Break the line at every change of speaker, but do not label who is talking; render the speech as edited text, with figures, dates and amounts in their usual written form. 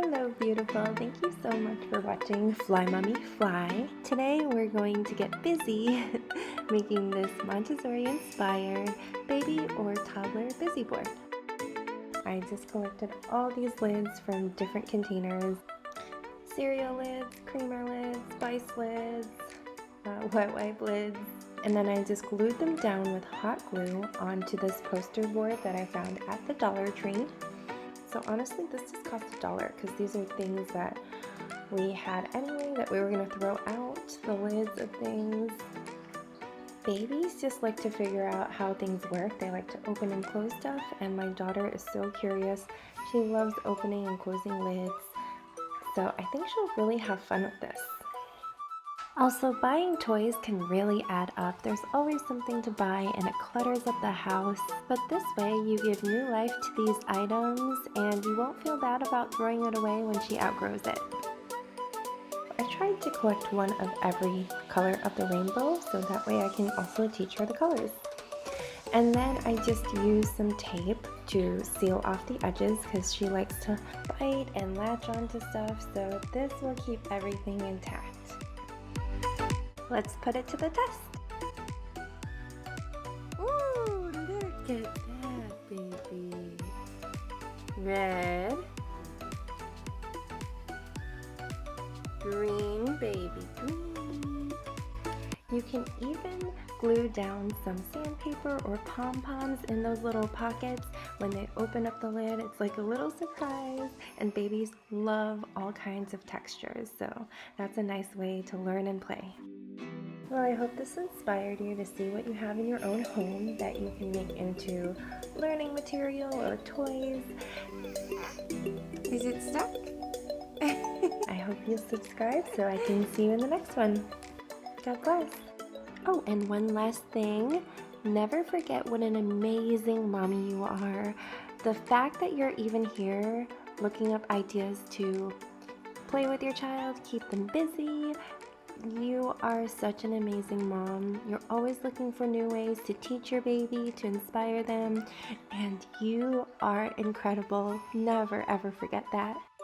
Hello beautiful, thank you so much for watching Fly Mommy Fly. Today we're going to get busy making this Montessori inspired baby or toddler busy board. I just collected all these lids from different containers. Cereal lids, creamer lids, spice lids, wet wipe lids. And then I just glued them down with hot glue onto this poster board that I found at the Dollar Tree. So honestly, this just cost $1 because these are things that we had anyway that we were going to throw out, the lids of things. Babies just like to figure out how things work. They like to open and close stuff, and my daughter is so curious. She loves opening and closing lids. So I think she'll really have fun with this. Also, buying toys can really add up. There's always something to buy and it clutters up the house. But this way you give new life to these items and you won't feel bad about throwing it away when she outgrows it. I tried to collect one of every color of the rainbow so that way I can also teach her the colors. And then I just used some tape to seal off the edges because she likes to bite and latch onto stuff, so this will keep everything intact. Let's put it to the test. Ooh, look at that, baby. Red. Green, baby, green. You can even glue down some sandpaper or pom-poms in those little pockets. When they open up the lid, it's like a little surprise, and babies love all kinds of textures, so that's a nice way to learn and play. Well, I hope this inspired you to see what you have in your own home that you can make into learning material or toys. Is it stuck? I hope you'll subscribe so I can see you in the next one. God bless. Oh, and one last thing. Never forget what an amazing mommy you are. The fact that you're even here looking up ideas to play with your child, keep them busy. You are such an amazing mom. You're always looking for new ways to teach your baby, to inspire them, and you are incredible. Never ever forget that.